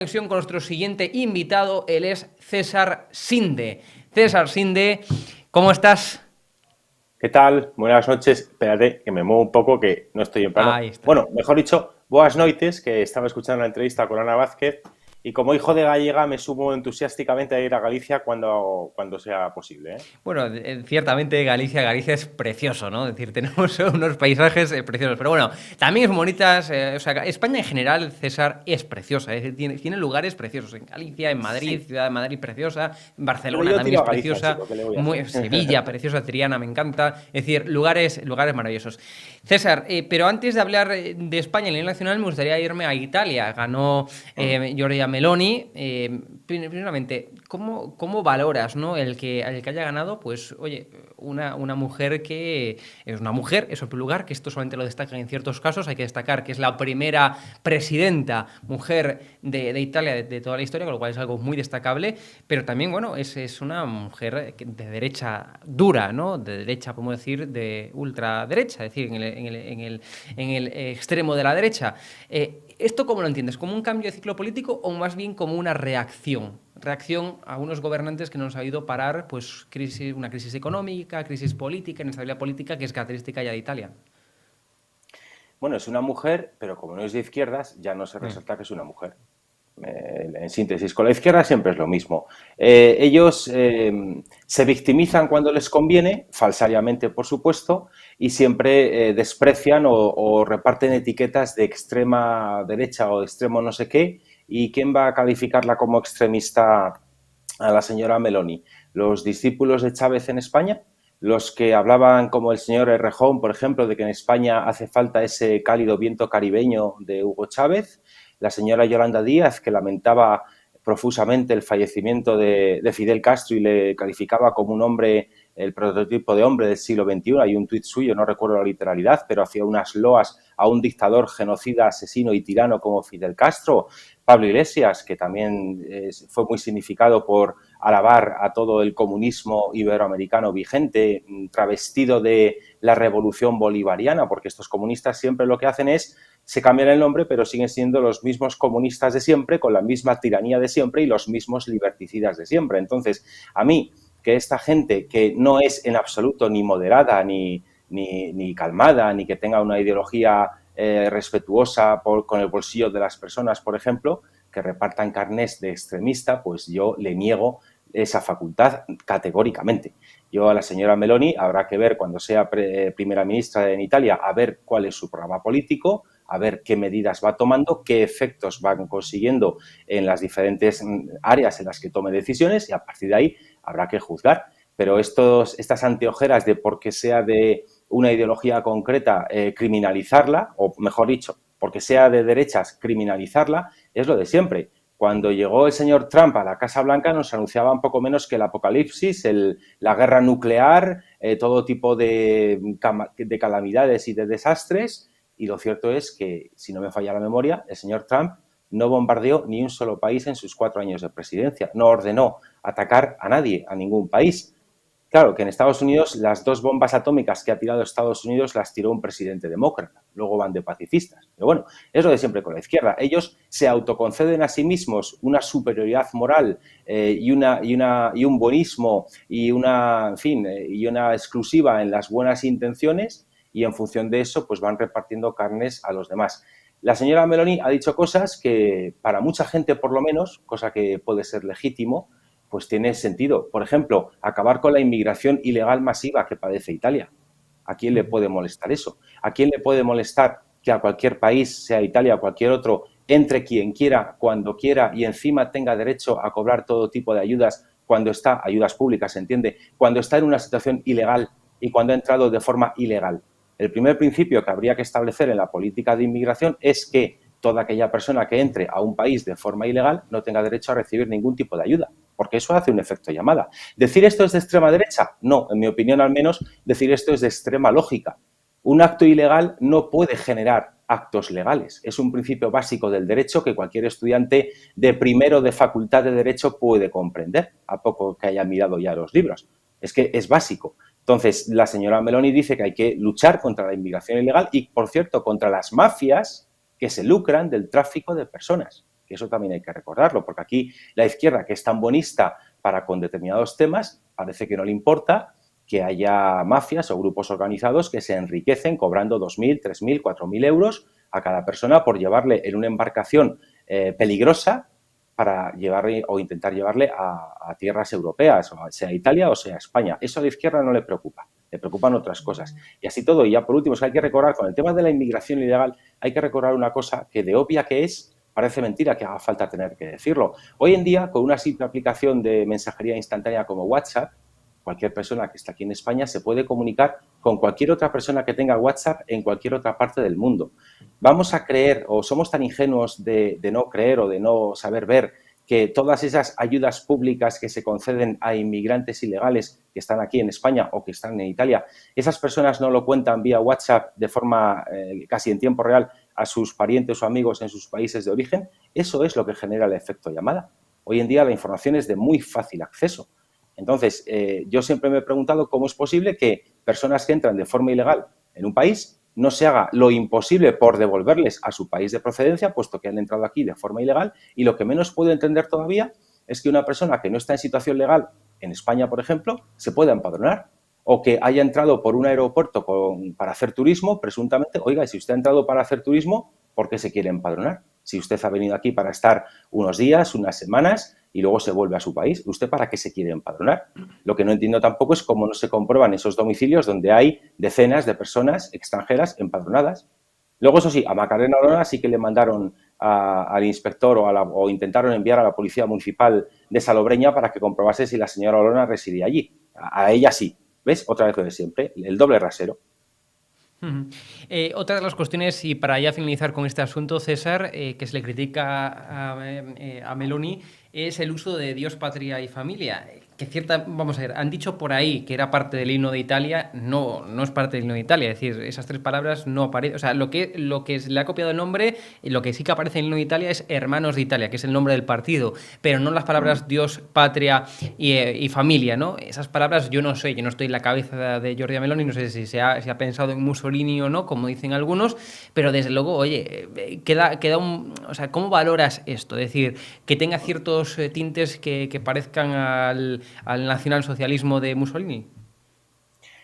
Conexión con nuestro siguiente invitado, él es César Sinde. César Sinde, ¿cómo estás? ¿Qué tal? Buenas noches. Espérate, que me muevo un poco, que no estoy en plano. Ahí está. Bueno, mejor dicho, buenas noites, que estaba escuchando la entrevista con Ana Vázquez y como hijo de gallega me sumo entusiásticamente a ir a Galicia cuando sea posible, ¿eh? Bueno, ciertamente Galicia es precioso, ¿no? Es decir, tenemos unos paisajes preciosos. Pero bueno, también es bonitas. O sea, España en general, César, es preciosa. Es decir, tiene lugares preciosos. En Galicia, en Madrid, Sí, Ciudad de Madrid preciosa. pero Barcelona yo también tiro es a Galicia en preciosa. seco, ¿qué le voy a hacer? Sevilla, preciosa. Triana, me encanta. Es decir, lugares maravillosos. César, pero antes de hablar de España a nivel nacional, me gustaría irme a Italia. Ganó Giorgia Meloni. Primeramente, ¿cómo valoras, ¿no? el que haya ganado, pues, oye, una mujer que es una mujer, eso en primer lugar, que esto solamente lo destacan en ciertos casos, hay que destacar que es la primera presidenta mujer de Italia de toda la historia, con lo cual es algo muy destacable, pero también, bueno, es una mujer de derecha dura, ¿no? De derecha, podemos decir, de ultraderecha, es decir, en el extremo de la derecha. ¿Esto cómo lo entiendes? ¿Como un cambio de ciclo político o más bien como una reacción a unos gobernantes que no han sabido parar pues una crisis económica, crisis política, inestabilidad política que es característica ya de Italia? Bueno, es una mujer, pero como no es de izquierdas, ya no se Mm. resalta que es una mujer. En síntesis, con la izquierda siempre es lo mismo. Ellos se victimizan cuando les conviene, falsariamente por supuesto, y siempre desprecian o reparten etiquetas de extrema derecha o de extremo no sé qué. ¿Y quién va a calificarla como extremista a la señora Meloni? ¿Los discípulos de Chávez en España? Los que hablaban, como el señor Errejón, por ejemplo, de que en España hace falta ese cálido viento caribeño de Hugo Chávez, la señora Yolanda Díaz, que lamentaba profusamente el fallecimiento de Fidel Castro y le calificaba como un hombre, el prototipo de hombre del siglo XXI. Hay un tuit suyo, no recuerdo la literalidad, pero hacía unas loas a un dictador genocida, asesino y tirano como Fidel Castro. Pablo Iglesias, que también fue muy significado por alabar a todo el comunismo iberoamericano vigente, travestido de la revolución bolivariana, porque estos comunistas siempre lo que hacen es, se cambian el nombre, pero siguen siendo los mismos comunistas de siempre, con la misma tiranía de siempre y los mismos liberticidas de siempre. Entonces, a mí, que esta gente que no es en absoluto ni moderada, ni calmada, ni que tenga una ideología respetuosa con el bolsillo de las personas, por ejemplo, que repartan carnés de extremista, pues yo le niego esa facultad categóricamente. Yo a la señora Meloni habrá que ver cuando sea primera ministra en Italia, a ver cuál es su programa político, a ver qué medidas va tomando, qué efectos van consiguiendo en las diferentes áreas en las que tome decisiones y a partir de ahí habrá que juzgar. Pero estas anteojeras de porque sea de una ideología concreta criminalizarla, o mejor dicho, porque sea de derechas criminalizarla, es lo de siempre. Cuando llegó el señor Trump a la Casa Blanca nos anunciaba un poco menos que el apocalipsis, la guerra nuclear, todo tipo de calamidades y de desastres. Y lo cierto es que, si no me falla la memoria, el señor Trump no bombardeó ni un solo país en sus 4 años de presidencia. No ordenó atacar a nadie, a ningún país. Claro, que en Estados Unidos las 2 bombas atómicas que ha tirado Estados Unidos las tiró un presidente demócrata. Luego van de pacifistas. Pero bueno, es lo de siempre con la izquierda. Ellos se autoconceden a sí mismos una superioridad moral y un buenismo y una, en fin, y una exclusiva en las buenas intenciones y en función de eso pues van repartiendo carnes a los demás. La señora Meloni ha dicho cosas que para mucha gente por lo menos, cosa que puede ser legítimo, pues tiene sentido. Por ejemplo, acabar con la inmigración ilegal masiva que padece Italia. ¿A quién le puede molestar eso? ¿A quién le puede molestar que a cualquier país, sea Italia o cualquier otro, entre quien quiera, cuando quiera y encima tenga derecho a cobrar todo tipo de ayudas cuando está, ayudas públicas, se entiende, cuando está en una situación ilegal y cuando ha entrado de forma ilegal? El primer principio que habría que establecer en la política de inmigración es que toda aquella persona que entre a un país de forma ilegal no tenga derecho a recibir ningún tipo de ayuda, porque eso hace un efecto llamada. ¿Decir esto es de extrema derecha? No, en mi opinión al menos, decir esto es de extrema lógica. Un acto ilegal no puede generar actos legales. Es un principio básico del derecho que cualquier estudiante de primero de facultad de derecho puede comprender, a poco que haya mirado ya los libros. Es que es básico. Entonces, la señora Meloni dice que hay que luchar contra la inmigración ilegal y, por cierto, contra las mafias que se lucran del tráfico de personas. que eso también hay que recordarlo, porque aquí la izquierda, que es tan bonista para con determinados temas, parece que no le importa que haya mafias o grupos organizados que se enriquecen cobrando 2.000, 3.000, 4.000 euros a cada persona por llevarle en una embarcación peligrosa para llevarle o intentar llevarle a tierras europeas, o sea Italia o sea España. Eso a la izquierda no le preocupa, le preocupan otras cosas. Y así todo, y ya por último, es que hay que recordar, con el tema de la inmigración ilegal, hay que recordar una cosa que de obvia que es, parece mentira que haga falta tener que decirlo. Hoy en día, con una simple aplicación de mensajería instantánea como WhatsApp, cualquier persona que está aquí en España se puede comunicar con cualquier otra persona que tenga WhatsApp en cualquier otra parte del mundo. Vamos a creer, o somos tan ingenuos de no creer o de no saber ver, que todas esas ayudas públicas que se conceden a inmigrantes ilegales que están aquí en España o que están en Italia, esas personas no lo cuentan vía WhatsApp de forma casi en tiempo real a sus parientes o amigos en sus países de origen. Eso es lo que genera el efecto llamada. Hoy en día la información es de muy fácil acceso. Entonces, yo siempre me he preguntado cómo es posible que personas que entran de forma ilegal en un país no se haga lo imposible por devolverles a su país de procedencia, puesto que han entrado aquí de forma ilegal, y lo que menos puedo entender todavía es que una persona que no está en situación legal en España, por ejemplo, se pueda empadronar, o que haya entrado por un aeropuerto para hacer turismo, presuntamente, oiga, si usted ha entrado para hacer turismo, ¿por qué se quiere empadronar? Si usted ha venido aquí para estar unos días, unas semanas y luego se vuelve a su país, ¿usted para qué se quiere empadronar? Lo que no entiendo tampoco es cómo no se comprueban esos domicilios donde hay decenas de personas extranjeras empadronadas. Luego, eso sí, a Macarena Olona sí que le mandaron al inspector o intentaron enviar a la Policía Municipal de Salobreña para que comprobase si la señora Olona residía allí. A ella sí. ¿Ves? Otra vez lo de siempre, el doble rasero. Otra de las cuestiones, y para ya finalizar con este asunto, César, que se le critica a Meloni, es el uso de Dios, patria y familia. Vamos a ver, han dicho por ahí que era parte del himno de Italia, no es parte del himno de Italia, es decir, esas tres palabras no aparecen, o sea, lo que se le ha copiado el nombre, lo que sí que aparece en el himno de Italia es Hermanos de Italia, que es el nombre del partido, pero no las palabras Dios, patria y familia, ¿no? Esas palabras yo no estoy en la cabeza de Giorgia Meloni, no sé si se ha pensado en Mussolini o no, como dicen algunos, pero desde luego, oye, o sea, ¿cómo valoras esto? Es decir, que tenga ciertos tintes que parezcan al nacionalsocialismo de Mussolini.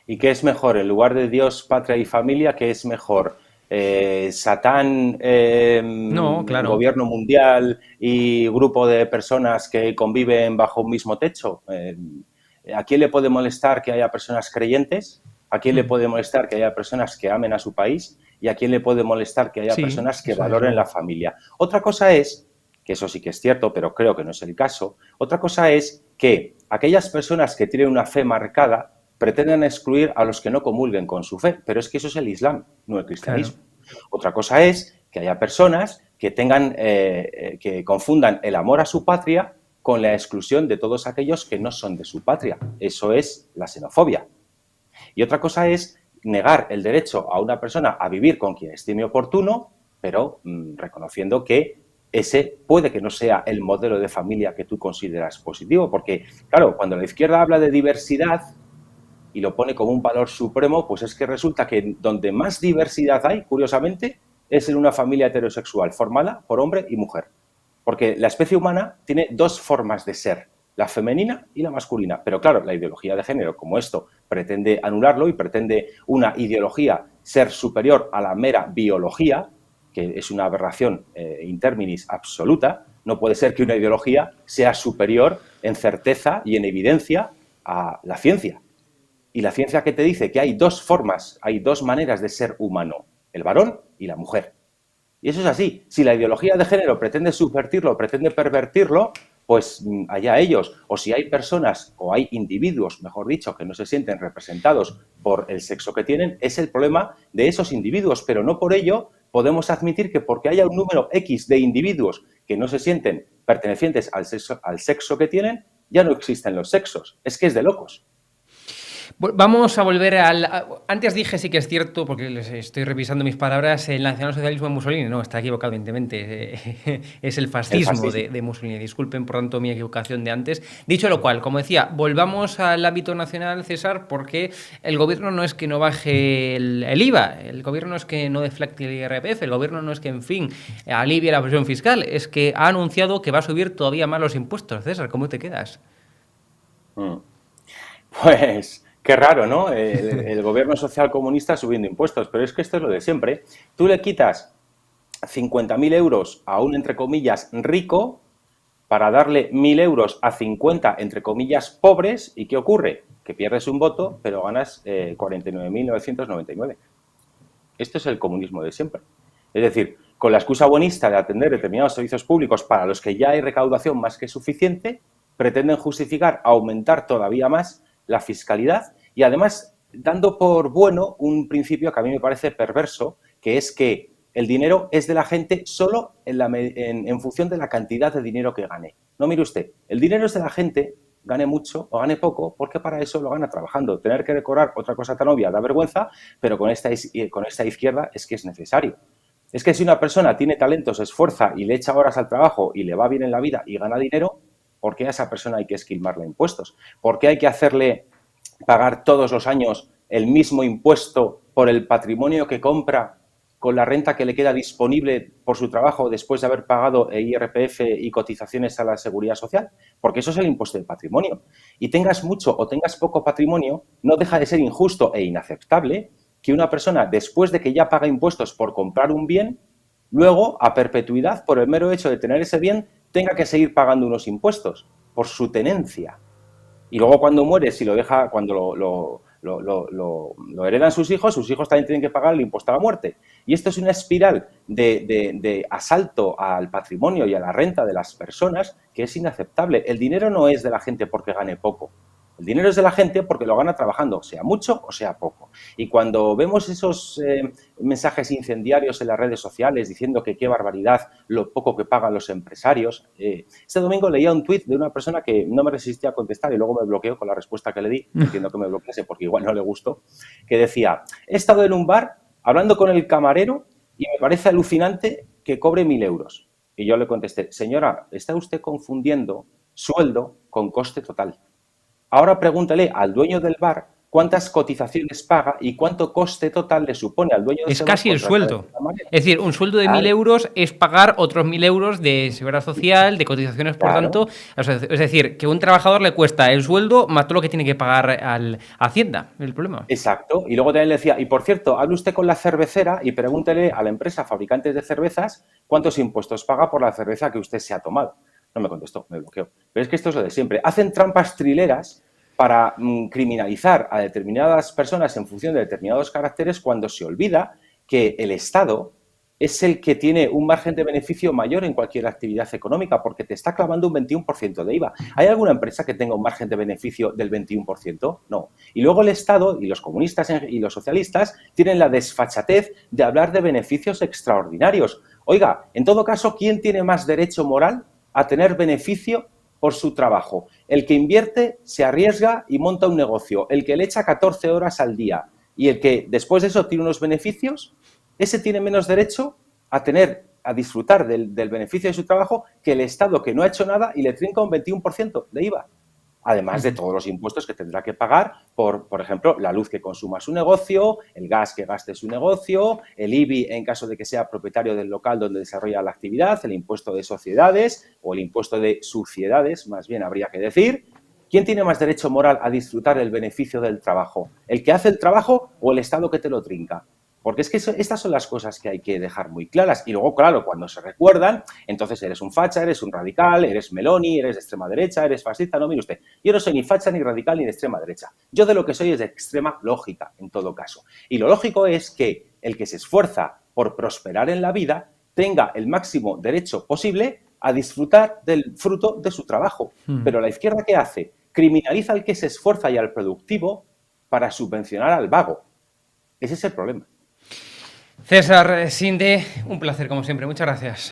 ¿Y qué es mejor? En lugar de Dios, patria y familia, ¿qué es mejor? Satán, No, claro. gobierno mundial y grupo de personas que conviven bajo un mismo techo. ¿A quién le puede molestar que haya personas creyentes? ¿A quién le puede molestar que haya personas que amen a su país? ¿Y a quién le puede molestar que haya personas que valoren la familia? Otra cosa es, que eso sí que es cierto, pero creo que no es el caso, otra cosa es que aquellas personas que tienen una fe marcada pretenden excluir a los que no comulguen con su fe, pero es que eso es el Islam, no el cristianismo. Claro. Otra cosa es que haya personas que que confundan el amor a su patria con la exclusión de todos aquellos que no son de su patria. Eso es la xenofobia. Y otra cosa es negar el derecho a una persona a vivir con quien estime oportuno, pero reconociendo que ese puede que no sea el modelo de familia que tú consideras positivo, porque, claro, cuando la izquierda habla de diversidad y lo pone como un valor supremo, pues es que resulta que donde más diversidad hay, curiosamente, es en una familia heterosexual formada por hombre y mujer. Porque la especie humana tiene dos formas de ser, la femenina y la masculina. Pero claro, la ideología de género, como esto, pretende anularlo y pretende una ideología ser superior a la mera biología, que es una aberración interminis absoluta. No puede ser que una ideología sea superior en certeza y en evidencia a la ciencia. Y la ciencia que te dice que hay dos formas, hay dos maneras de ser humano, el varón y la mujer. Y eso es así. Si la ideología de género pretende subvertirlo, pretende pervertirlo, pues allá ellos. O si hay personas o hay individuos, mejor dicho, que no se sienten representados por el sexo que tienen, es el problema de esos individuos. Pero no por ello podemos admitir que porque haya un número X de individuos que no se sienten pertenecientes al sexo que tienen, ya no existen los sexos. Es que es de locos. Vamos a volver Antes dije, sí que es cierto, porque les estoy revisando mis palabras, el nacionalsocialismo de Mussolini. No, está equivocado, evidentemente. Es el El fascismo fascismo. de Mussolini. Disculpen, por tanto, mi equivocación de antes. Dicho lo cual, como decía, volvamos al ámbito nacional, César, porque el gobierno no es que no baje el IVA, el gobierno es que no deflacte el IRPF, el gobierno no es que, en fin, alivie la presión fiscal, es que ha anunciado que va a subir todavía más los impuestos. César, ¿cómo te quedas? Pues qué raro, ¿no? El gobierno social comunista subiendo impuestos, pero es que esto es lo de siempre. Tú le quitas 50.000 euros a un, entre comillas, rico para darle 1.000 euros a 50, entre comillas, pobres, ¿y qué ocurre? Que pierdes un voto, pero ganas 49.999. Esto es el comunismo de siempre. Es decir, con la excusa buenista de atender determinados servicios públicos para los que ya hay recaudación más que suficiente, pretenden justificar aumentar todavía más la fiscalidad y además dando por bueno un principio que a mí me parece perverso, que es que el dinero es de la gente solo en función de la cantidad de dinero que gane. No, mire usted, el dinero es de la gente, gane mucho o gane poco, porque para eso lo gana trabajando. Tener que decorar otra cosa tan obvia da vergüenza, pero con esta izquierda es que es necesario. Es que si una persona tiene talento, se esfuerza y le echa horas al trabajo y le va bien en la vida y gana dinero, ¿por qué a esa persona hay que esquilmarle impuestos? ¿Por qué hay que hacerle pagar todos los años el mismo impuesto por el patrimonio que compra con la renta que le queda disponible por su trabajo después de haber pagado IRPF y cotizaciones a la Seguridad Social? Porque eso es el impuesto del patrimonio. Y tengas mucho o tengas poco patrimonio, no deja de ser injusto e inaceptable que una persona, después de que ya paga impuestos por comprar un bien, luego, a perpetuidad, por el mero hecho de tener ese bien, tenga que seguir pagando unos impuestos por su tenencia. Y luego cuando muere, si lo deja, cuando lo heredan sus hijos también tienen que pagar el impuesto a la muerte. Y esto es una espiral de asalto al patrimonio y a la renta de las personas que es inaceptable. El dinero no es de la gente porque gane poco. El dinero es de la gente porque lo gana trabajando, sea mucho o sea poco. Y cuando vemos esos mensajes incendiarios en las redes sociales diciendo que qué barbaridad lo poco que pagan los empresarios, este domingo leía un tuit de una persona que no me resistía a contestar y luego me bloqueó con la respuesta que le di, entiendo que me bloquease porque igual no le gustó, que decía, he estado en un bar hablando con el camarero y me parece alucinante que cobre 1.000 euros. Y yo le contesté, señora, está usted confundiendo sueldo con coste total. Ahora pregúntale al dueño del bar cuántas cotizaciones paga y cuánto coste total le supone al dueño de Es ese bar. casi el sueldo. Es decir, un sueldo de 1.000 euros es pagar otros 1.000 euros de seguridad social, de cotizaciones, por tanto. Es decir, que a un trabajador le cuesta el sueldo más todo lo que tiene que pagar a Hacienda. El problema. Exacto. Y luego también le decía, y por cierto, hable usted con la cervecera y pregúntele a la empresa fabricantes de cervezas cuántos impuestos paga por la cerveza que usted se ha tomado. No me contestó, me bloqueó. Pero es que esto es lo de siempre. Hacen trampas trileras para criminalizar a determinadas personas en función de determinados caracteres cuando se olvida que el Estado es el que tiene un margen de beneficio mayor en cualquier actividad económica porque te está clavando un 21% de IVA. ¿Hay alguna empresa que tenga un margen de beneficio del 21%? No. Y luego el Estado y los comunistas y los socialistas tienen la desfachatez de hablar de beneficios extraordinarios. Oiga, en todo caso, ¿quién tiene más derecho moral a tener beneficio por su trabajo? El que invierte, se arriesga y monta un negocio. El que le echa 14 horas al día y el que después de eso tiene unos beneficios, ese tiene menos derecho a disfrutar del beneficio de su trabajo que el Estado, que no ha hecho nada y le trinca un 21% de IVA. Además de todos los impuestos que tendrá que pagar por ejemplo, la luz que consuma su negocio, el gas que gaste su negocio, el IBI en caso de que sea propietario del local donde desarrolla la actividad, el impuesto de sociedades o el impuesto de suciedades, más bien habría que decir. ¿Quién tiene más derecho moral a disfrutar del beneficio del trabajo? ¿El que hace el trabajo o el Estado que te lo trinca? Porque es que estas son las cosas que hay que dejar muy claras. Y luego, claro, cuando se recuerdan, entonces eres un facha, eres un radical, eres Meloni, eres de extrema derecha, eres fascista. No, mire usted, yo no soy ni facha, ni radical, ni de extrema derecha. Yo de lo que soy es de extrema lógica, en todo caso. Y lo lógico es que el que se esfuerza por prosperar en la vida tenga el máximo derecho posible a disfrutar del fruto de su trabajo. Pero la izquierda, ¿qué hace? Criminaliza al que se esfuerza y al productivo para subvencionar al vago. Ese es el problema. César Sinde, un placer como siempre. Muchas gracias.